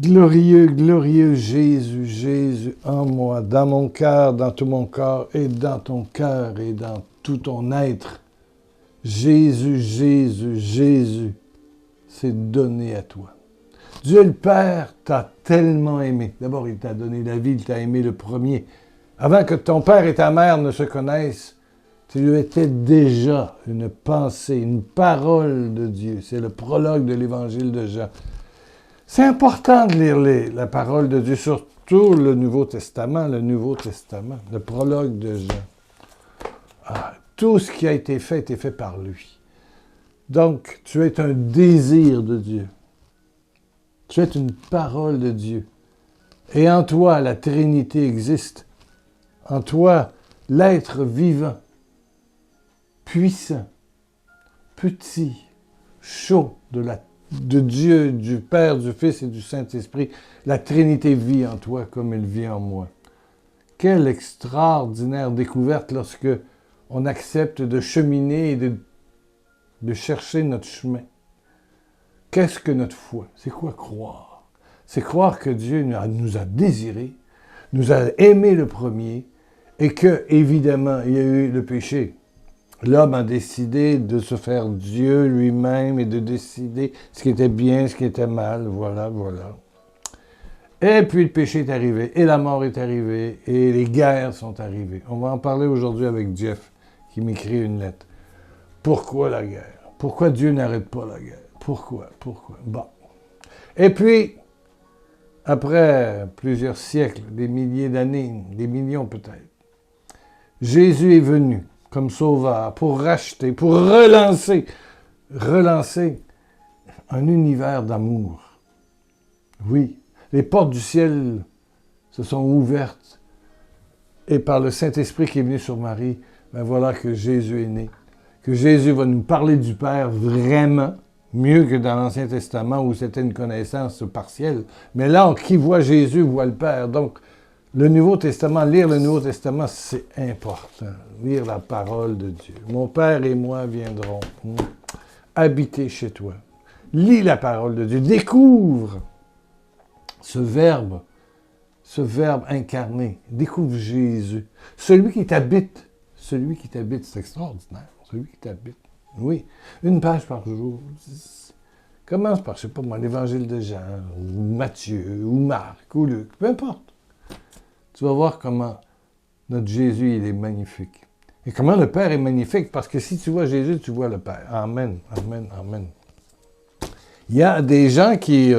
Glorieux, glorieux Jésus, Jésus en moi, dans mon cœur, dans tout mon corps, et dans ton cœur, et dans tout ton être. Jésus, Jésus, Jésus, c'est donné à toi. Dieu le Père t'a tellement aimé. D'abord, il t'a donné la vie, il t'a aimé le premier. Avant que ton père et ta mère ne se connaissent, tu lui étais déjà une pensée, une parole de Dieu. C'est le prologue de l'Évangile de Jean. C'est important de lire la parole de Dieu, surtout le Nouveau Testament, le prologue de Jean. Tout ce qui a été fait par lui. Donc, tu es un désir de Dieu. Tu es une parole de Dieu. Et en toi, la Trinité existe. En toi, l'être vivant, puissant, petit, chaud de Dieu, du Père, du Fils et du Saint-Esprit. La Trinité vit en toi comme elle vit en moi. Quelle extraordinaire découverte lorsque on accepte de cheminer et de chercher notre chemin. Qu'est-ce que notre foi? C'est quoi croire? C'est croire que Dieu nous a désirés, nous a aimés le premier, et que, évidemment, il y a eu le péché. L'homme a décidé de se faire Dieu lui-même et de décider ce qui était bien, ce qui était mal, voilà. Et puis le péché est arrivé, et la mort est arrivée, et les guerres sont arrivées. On va en parler aujourd'hui avec Jeff, qui m'écrit une lettre. Pourquoi la guerre? Pourquoi Dieu n'arrête pas la guerre? Pourquoi? Bon. Et puis, après plusieurs siècles, des milliers d'années, des millions peut-être, Jésus est venu comme sauveur pour racheter, pour relancer un univers d'amour. Oui, les portes du ciel se sont ouvertes et par le Saint-Esprit qui est venu sur Marie, ben voilà que Jésus est né. Que Jésus va nous parler du Père vraiment, mieux que dans l'Ancien Testament où c'était une connaissance partielle. Mais là, qui voit Jésus voit le Père. Donc, le Nouveau Testament, lire le Nouveau Testament, c'est important. Lire la parole de Dieu. Mon Père et moi viendrons habiter chez toi. Lis la parole de Dieu. Découvre ce verbe incarné. Découvre Jésus. Celui qui t'habite, c'est extraordinaire. Celui qui t'habite. Oui, une page par jour. Commence par, je ne sais pas moi, l'Évangile de Jean, ou Matthieu, ou Marc, ou Luc, peu importe. Tu vas voir comment notre Jésus, il est magnifique. Et comment le Père est magnifique, parce que si tu vois Jésus, tu vois le Père. Amen, amen, amen. Il y a des gens qui...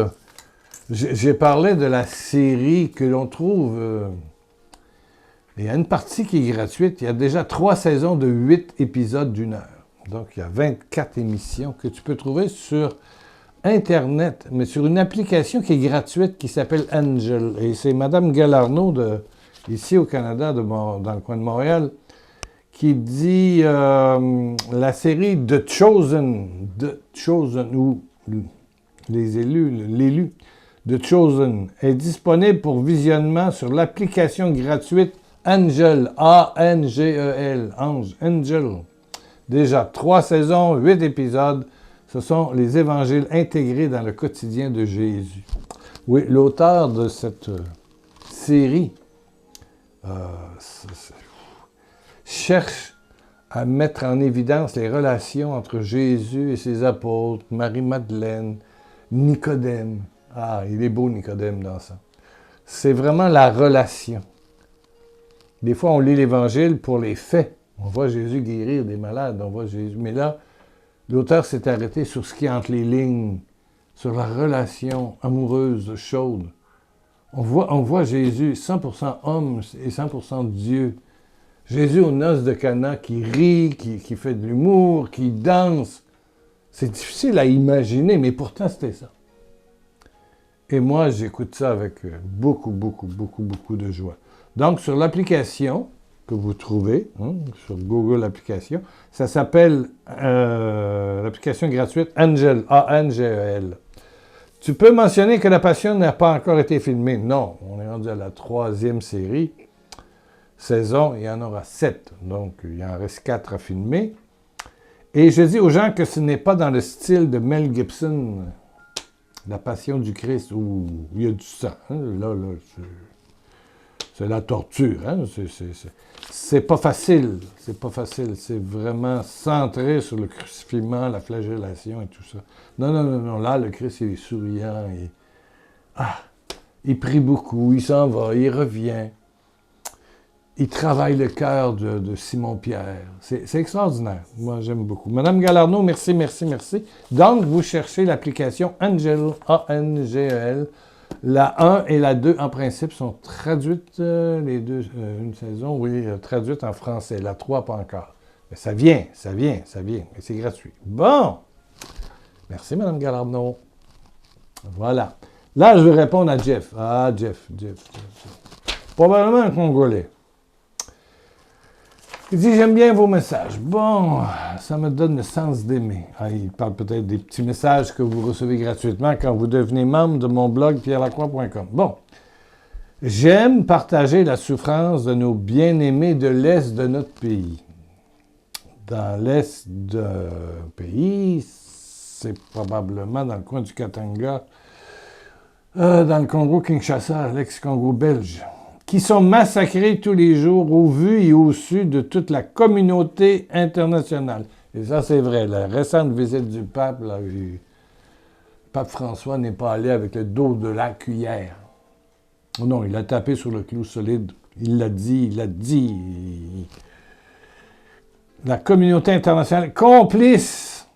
j'ai parlé de la série que l'on trouve... il y a une partie qui est gratuite. Il y a déjà 3 saisons de 8 épisodes d'1 heure. Donc, il y a 24 émissions que tu peux trouver sur Internet, mais sur une application qui est gratuite qui s'appelle Angel. Et c'est Mme Galarno, ici au Canada, dans le coin de Montréal, qui dit la série The Chosen, ou les élus, l'élu, The Chosen, est disponible pour visionnement sur l'application gratuite Angel, A-N-G-E-L, Angel. Déjà 3 saisons, 8 épisodes. Ce sont les évangiles intégrés dans le quotidien de Jésus. Oui, l'auteur de cette série cherche à mettre en évidence les relations entre Jésus et ses apôtres, Marie-Madeleine, Nicodème. Ah, il est beau Nicodème dans ça. C'est vraiment la relation. Des fois, on lit l'Évangile pour les faits. On voit Jésus guérir des malades, on voit Jésus. Mais là, l'auteur s'est arrêté sur ce qui est entre les lignes, sur la relation amoureuse, chaude. On voit Jésus 100% homme et 100% Dieu. Jésus aux noces de Cana qui rit, qui fait de l'humour, qui danse. C'est difficile à imaginer, mais pourtant c'était ça. Et moi, j'écoute ça avec beaucoup de joie. Donc, sur l'application que vous trouvez, sur Google Application, ça s'appelle l'application gratuite Angel, A-N-G-E-L. Tu peux mentionner que La Passion n'a pas encore été filmée. Non, on est rendu à la 3e saison, il y en aura 7. Donc, il en reste 4 à filmer. Et je dis aux gens que ce n'est pas dans le style de Mel Gibson. La passion du Christ, où il y a du sang. Hein? Là, c'est la torture. Hein? C'est pas facile. C'est pas facile. C'est vraiment centré sur le crucifixion, la flagellation et tout ça. Non, non, non, non. Là, le Christ, il est souriant. Il prie beaucoup. Il s'en va. Il revient. Il travaille le cœur de Simon-Pierre. C'est extraordinaire. Moi, j'aime beaucoup. Madame Galarneau, merci, merci, merci. Donc, vous cherchez l'application Angel, A-N-G-E-L. La 1 et la 2, en principe, sont traduites, les deux, une saison, oui, traduites en français. La 3, pas encore. Mais ça vient. Mais c'est gratuit. Bon! Merci, Madame Galarneau. Voilà. Là, je vais répondre à Jeff. Ah, Jeff. Probablement un Congolais. Il dit, j'aime bien vos messages. Bon, ça me donne le sens d'aimer. Il parle peut-être des petits messages que vous recevez gratuitement quand vous devenez membre de mon blog pierrelacroix.com. Bon, j'aime partager la souffrance de nos bien-aimés de l'Est de notre pays. Dans l'Est du pays, c'est probablement dans le coin du Katanga, dans le Congo-Kinshasa, l'ex-Congo belge, qui sont massacrés tous les jours au vu et au su de toute la communauté internationale. Et ça, c'est vrai. La récente visite du pape, là, le pape François n'est pas allé avec le dos de la cuillère. Non, il a tapé sur le clou solide. Il l'a dit. La communauté internationale complice.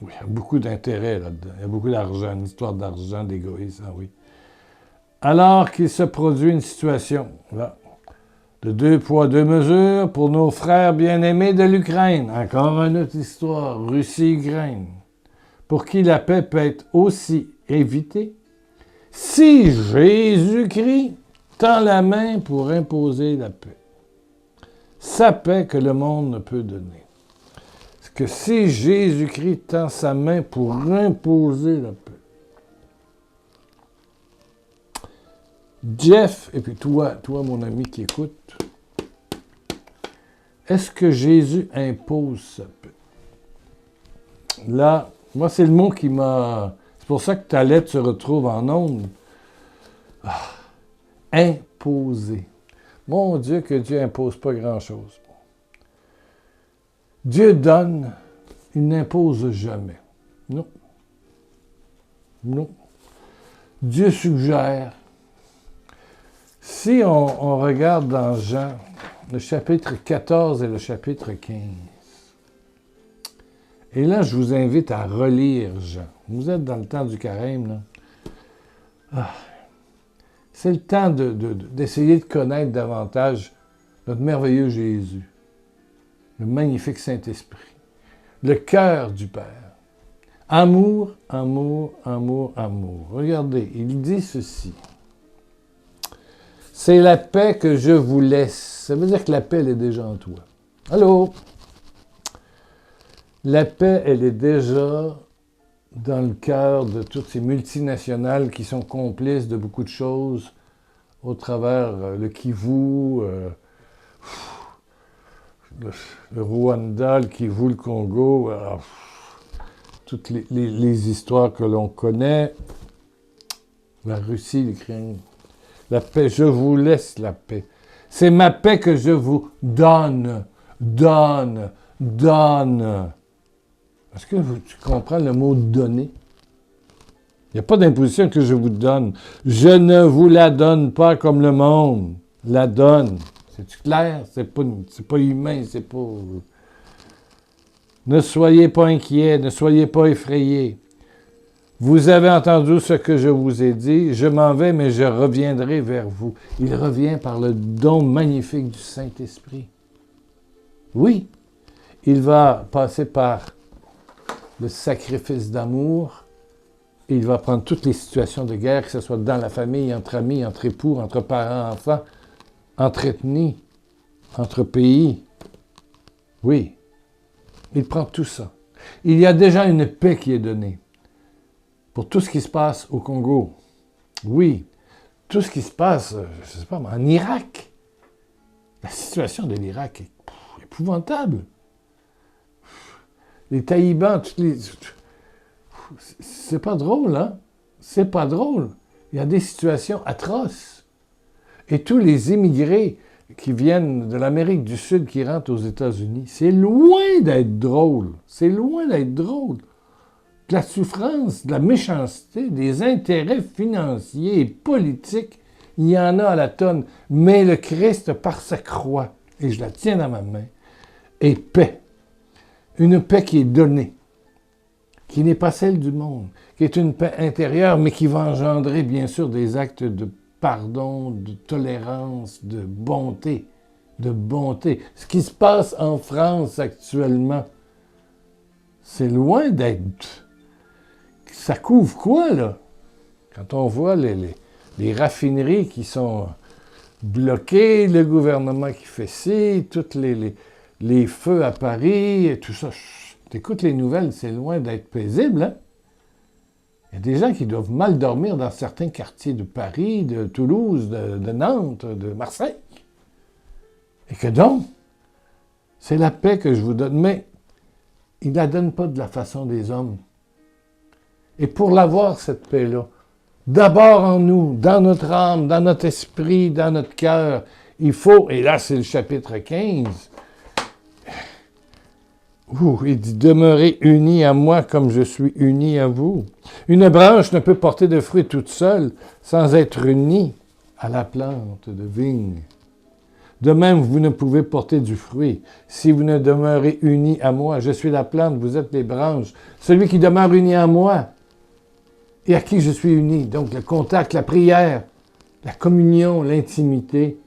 Oui, il y a beaucoup d'intérêt là-dedans. Il y a beaucoup d'argent, une histoire d'argent, d'égoïsme, oui. Alors qu'il se produit une situation là, de 2 poids, 2 mesures pour nos frères bien-aimés de l'Ukraine. Encore une autre histoire, Russie-Ukraine, pour qui la paix peut être aussi évitée si Jésus-Christ tend la main pour imposer la paix. Sa paix que le monde ne peut donner. Parce que si Jésus-Christ tend sa main pour imposer la paix, Jeff, et puis toi, mon ami qui écoute, est-ce que Jésus impose sa paix? Là, moi, c'est le mot qui m'a... C'est pour ça que ta lettre se retrouve en ondes. Imposer. Mon Dieu, que Dieu n'impose pas grand-chose. Dieu donne, il n'impose jamais. Non. Dieu suggère. Si on regarde dans Jean, le chapitre 14 et le chapitre 15, et là, je vous invite à relire Jean. Vous êtes dans le temps du carême, là. C'est le temps d'essayer de connaître davantage notre merveilleux Jésus, le magnifique Saint-Esprit, le cœur du Père. Amour, amour, amour, amour. Regardez, il dit ceci. C'est la paix que je vous laisse. Ça veut dire que la paix, elle est déjà en toi. Allô? La paix, elle est déjà dans le cœur de toutes ces multinationales qui sont complices de beaucoup de choses au travers le Kivu, le Rwanda, le Kivu, le Congo, toutes les histoires que l'on connaît, la Russie, l'Ukraine. La paix, je vous laisse la paix. C'est ma paix que je vous donne. Est-ce que tu comprends le mot « donner » ? Il n'y a pas d'imposition que je vous donne. Je ne vous la donne pas comme le monde la donne. C'est-tu clair? C'est pas humain, c'est pas... Ne soyez pas inquiets, ne soyez pas effrayés. Vous avez entendu ce que je vous ai dit. Je m'en vais, mais je reviendrai vers vous. Il revient par le don magnifique du Saint-Esprit. Oui, il va passer par le sacrifice d'amour. Il va prendre toutes les situations de guerre, que ce soit dans la famille, entre amis, entre époux, entre parents, enfants, entre ethnies, entre pays. Oui, il prend tout ça. Il y a déjà une paix qui est donnée pour tout ce qui se passe au Congo. Oui, tout ce qui se passe, je ne sais pas, en Irak. La situation de l'Irak est épouvantable. Les talibans, c'est pas drôle, hein? C'est pas drôle. Il y a des situations atroces. Et tous les immigrés qui viennent de l'Amérique du Sud, qui rentrent aux États-Unis, c'est loin d'être drôle. C'est loin d'être drôle. De la souffrance, de la méchanceté, des intérêts financiers et politiques, il y en a à la tonne. Mais le Christ, par sa croix, et je la tiens dans ma main, est paix. Une paix qui est donnée, qui n'est pas celle du monde, qui est une paix intérieure, mais qui va engendrer, bien sûr, des actes de pardon, de tolérance, de bonté, de bonté. Ce qui se passe en France actuellement, c'est loin d'être... Ça couvre quoi, là? Quand on voit les raffineries qui sont bloquées, le gouvernement qui fait ci, tous les feux à Paris, et tout ça. T'écoutes les nouvelles, c'est loin d'être paisible, hein? Il y a des gens qui doivent mal dormir dans certains quartiers de Paris, de Toulouse, de Nantes, de Marseille. Et que donc, c'est la paix que je vous donne, mais il ne la donne pas de la façon des hommes. Et pour l'avoir, cette paix-là, d'abord en nous, dans notre âme, dans notre esprit, dans notre cœur, il faut, et là c'est le chapitre 15, il dit « Demeurez unis à moi comme je suis uni à vous. » Une branche ne peut porter de fruits toute seule sans être unie à la plante de vigne. De même, vous ne pouvez porter du fruit si vous ne demeurez unis à moi. Je suis la plante, vous êtes les branches. Celui qui demeure uni à moi et à qui je suis uni, donc le contact, la prière, la communion, l'intimité,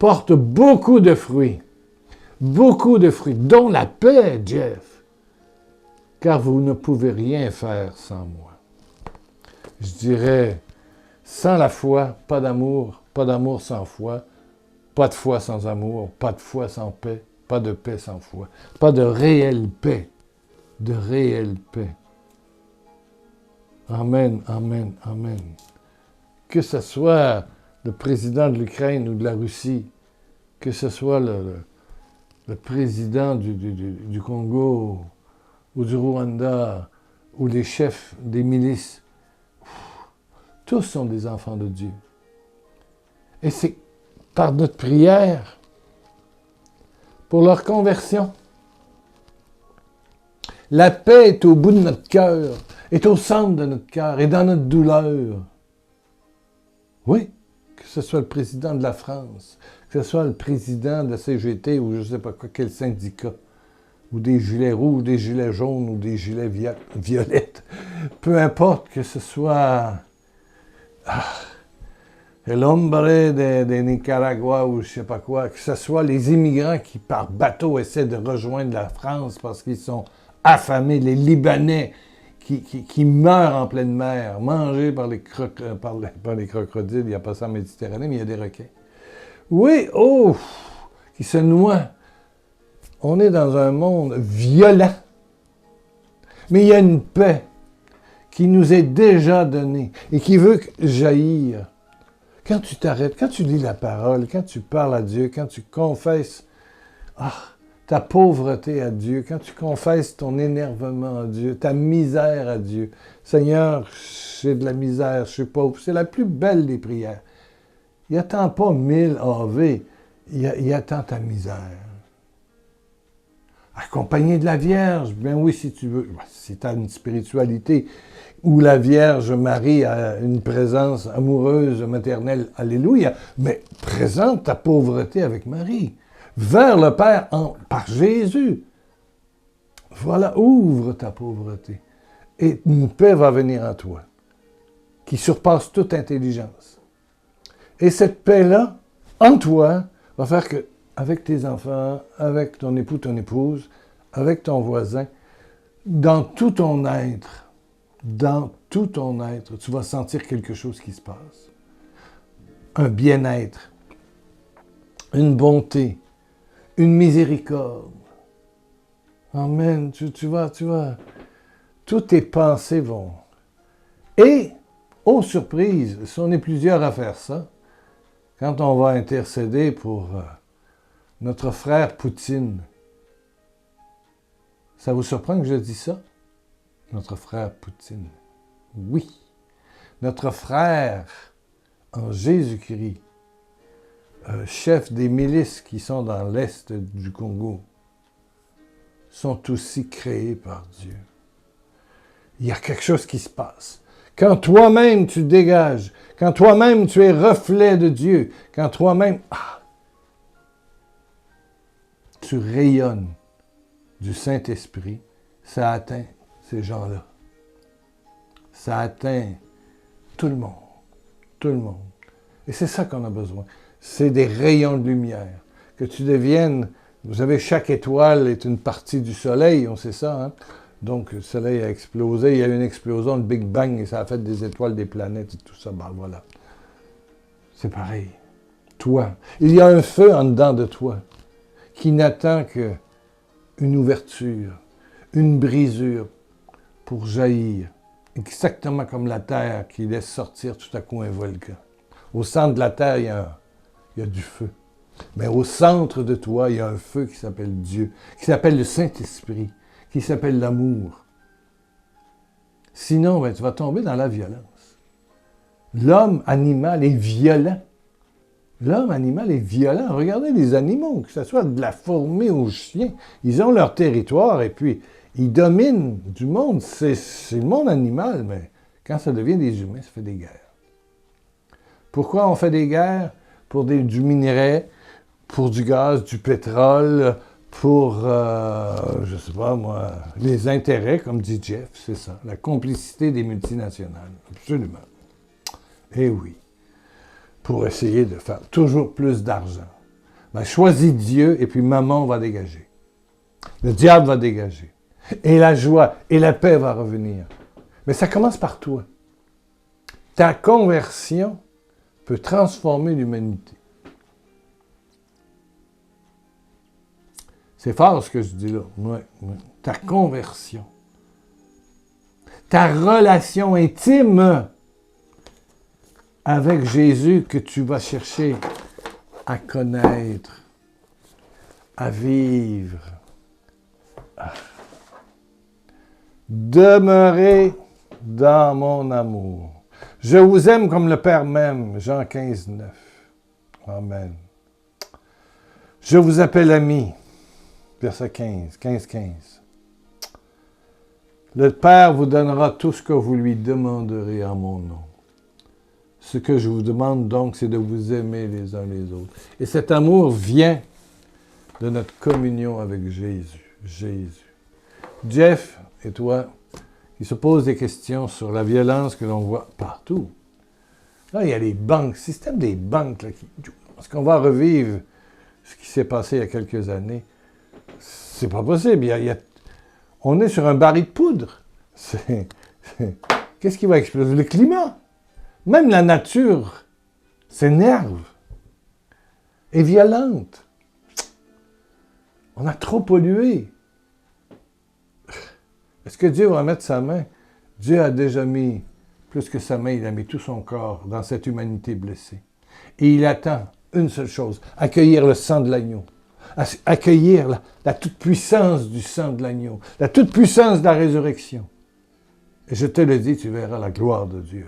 porte beaucoup de fruits. Beaucoup de fruits, dont la paix, Jeff, car vous ne pouvez rien faire sans moi. Je dirais, sans la foi, pas d'amour sans foi, pas de foi sans amour, pas de foi sans paix, pas de paix sans foi, pas de réelle paix, de réelle paix. Amen, amen, amen. Que ce soit le président de l'Ukraine ou de la Russie, que ce soit le président du Congo ou du Rwanda ou les chefs des milices, tous sont des enfants de Dieu. Et c'est par notre prière pour leur conversion. La paix est au bout de notre cœur, est au centre de notre cœur, est dans notre douleur. Oui, que ce soit le président de la France, que ce soit le président de la CGT ou je ne sais pas quoi, quel syndicat, ou des gilets rouges, des gilets jaunes ou des gilets violettes, peu importe que ce soit l'hombre de Nicaragua ou je ne sais pas quoi, que ce soit les immigrants qui par bateau essaient de rejoindre la France parce qu'ils sont affamés, les Libanais qui meurent en pleine mer, mangés par les crocodiles, il n'y a pas ça en Méditerranée, mais il y a des requins. Oui, qui se noient. On est dans un monde violent. Mais il y a une paix qui nous est déjà donnée et qui veut jaillir. Quand tu t'arrêtes, quand tu lis la parole, quand tu parles à Dieu, quand tu confesses ta pauvreté à Dieu, quand tu confesses ton énervement à Dieu, ta misère à Dieu. Seigneur, j'ai de la misère, je suis pauvre. C'est la plus belle des prières. Il n'attend pas 1000 AV, il attend ta misère. Accompagné de la Vierge, bien oui, si tu veux. Si tu as une spiritualité où la Vierge Marie a une présence amoureuse, maternelle, alléluia, mais présente ta pauvreté avec Marie, vers le Père par Jésus. Voilà, ouvre ta pauvreté. Et une paix va venir en toi, qui surpasse toute intelligence. Et cette paix-là, en toi, va faire que, avec tes enfants, avec ton époux, ton épouse, avec ton voisin, dans tout ton être, tu vas sentir quelque chose qui se passe. Un bien-être, une bonté, une miséricorde. Amen. Tu vois, toutes tes pensées vont. Et, oh surprise, si on est plusieurs à faire ça, quand on va intercéder pour notre frère Poutine, ça vous surprend que je dise ça? Notre frère Poutine. Oui. Notre frère en Jésus-Christ, chef des milices qui sont dans l'est du Congo, sont aussi créés par Dieu. Il y a quelque chose qui se passe. Quand toi-même tu dégages, quand toi-même tu es reflet de Dieu, quand toi-même, tu rayonnes du Saint-Esprit, ça atteint ces gens-là. Ça atteint tout le monde. Tout le monde. Et c'est ça qu'on a besoin. C'est des rayons de lumière. Que tu deviennes, vous savez, chaque étoile est une partie du Soleil, on sait ça, hein? Donc, le Soleil a explosé, il y a eu une explosion, le Big Bang, et ça a fait des étoiles, des planètes, et tout ça. Ben voilà. C'est pareil. Toi. Il y a un feu en dedans de toi qui n'attend qu'une ouverture, une brisure pour jaillir. Exactement comme la terre qui laisse sortir tout à coup un volcan. Au centre de la terre, il y a du feu. Mais au centre de toi, il y a un feu qui s'appelle Dieu, qui s'appelle le Saint-Esprit, qui s'appelle l'amour. Sinon, tu vas tomber dans la violence. L'homme animal est violent. L'homme animal est violent. Regardez les animaux, que ce soit de la fourmi aux chiens. Ils ont leur territoire et puis ils dominent du monde. C'est le monde animal, mais quand ça devient des humains, ça fait des guerres. Pourquoi on fait des guerres? Pour du minerai, pour du gaz, du pétrole, pour, je sais pas moi, les intérêts, comme dit Jeff, c'est ça. La complicité des multinationales. Absolument. Eh oui. Pour essayer de faire toujours plus d'argent. Ben, choisis Dieu et puis maman va dégager. Le diable va dégager. Et la joie et la paix va revenir. Mais ça commence par toi. Ta conversion peut transformer l'humanité. C'est fort ce que je dis là. Ouais. Ta conversion. Ta relation intime avec Jésus que tu vas chercher à connaître, à vivre. Demeurez dans mon amour. Je vous aime comme le Père m'aime. Jean 15, 9. Amen. Je vous appelle ami. Verset 15. Le Père vous donnera tout ce que vous lui demanderez en mon nom. Ce que je vous demande donc, c'est de vous aimer les uns les autres. Et cet amour vient de notre communion avec Jésus. Jeff et toi, qui se posent des questions sur la violence que l'on voit partout. Là, il y a les banques, le système des banques. Là, est-ce qu'on va revivre ce qui s'est passé il y a quelques années? C'est pas possible. On est sur un baril de poudre. Qu'est-ce qui va exploser? Le climat. Même la nature s'énerve, est violente. On a trop pollué. Est-ce que Dieu va mettre sa main? Dieu a déjà mis, plus que sa main, il a mis tout son corps dans cette humanité blessée. Et il attend une seule chose, accueillir le sang de l'agneau, accueillir la toute-puissance du sang de l'agneau, la toute-puissance de la résurrection. Et je te le dis, tu verras la gloire de Dieu.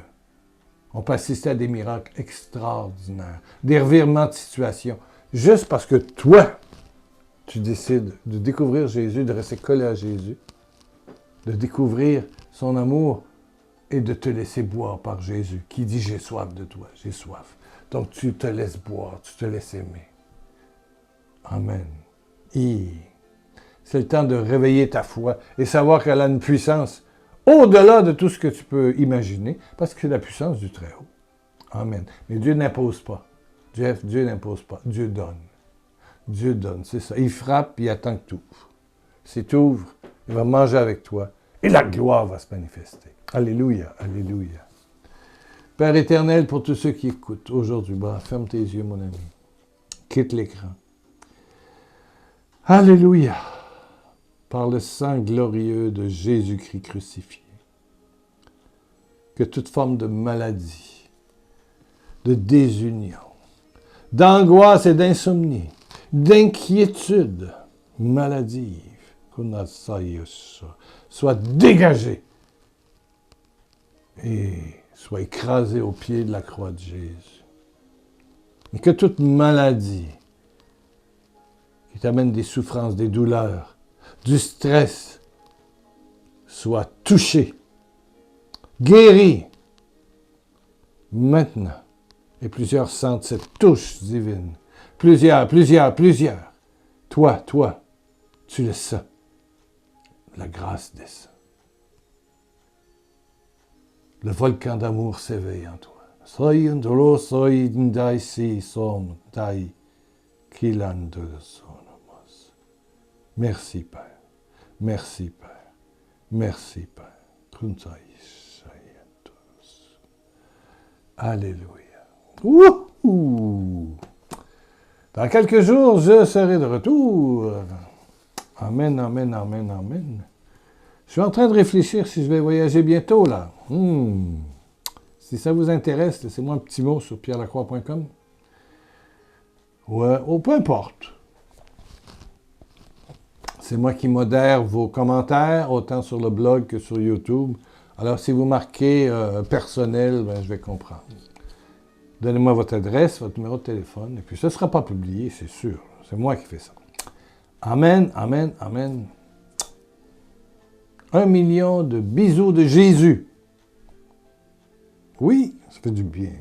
On peut assister à des miracles extraordinaires, des revirements de situation, juste parce que toi, tu décides de découvrir Jésus, de rester collé à Jésus, de découvrir son amour et de te laisser boire par Jésus, qui dit « J'ai soif de toi, j'ai soif ». Donc tu te laisses boire, tu te laisses aimer. Amen. C'est le temps de réveiller ta foi et savoir qu'elle a une puissance au-delà de tout ce que tu peux imaginer, parce que c'est la puissance du Très-Haut. Amen. Mais Dieu n'impose pas. Jeff, Dieu n'impose pas. Dieu donne. Dieu donne, c'est ça. Il frappe, puis il attend que tu ouvres. Si tu ouvres, il va manger avec toi, et la gloire va se manifester. Alléluia, alléluia. Père éternel, pour tous ceux qui écoutent aujourd'hui, ferme tes yeux, mon ami. Quitte l'écran. Alléluia. Par le sang glorieux de Jésus-Christ crucifié, que toute forme de maladie, de désunion, d'angoisse et d'insomnie, d'inquiétude maladive, soit dégagée et sois écrasé au pied de la croix de Jésus. Et que toute maladie qui t'amène des souffrances, des douleurs, du stress, soit touchée, guérie, maintenant. Et plusieurs sentent cette touche divine. Plusieurs. Toi, tu le sens. La grâce descend. Le volcan d'amour s'éveille en toi. Merci, Père. Merci, Père. Merci, Père. Alléluia. Wouhou! Dans quelques jours, je serai de retour. Amen, amen, amen, amen. Je suis en train de réfléchir si je vais voyager bientôt, là. Si ça vous intéresse, laissez-moi un petit mot sur pierrelacroix.com. Ouais, peu importe. C'est moi qui modère vos commentaires, autant sur le blog que sur YouTube. Alors, si vous marquez personnel, je vais comprendre. Donnez-moi votre adresse, votre numéro de téléphone, et puis ça ne sera pas publié, c'est sûr. C'est moi qui fais ça. Amen, amen, amen. 1 million de bisous de Jésus. Oui, ça fait du bien.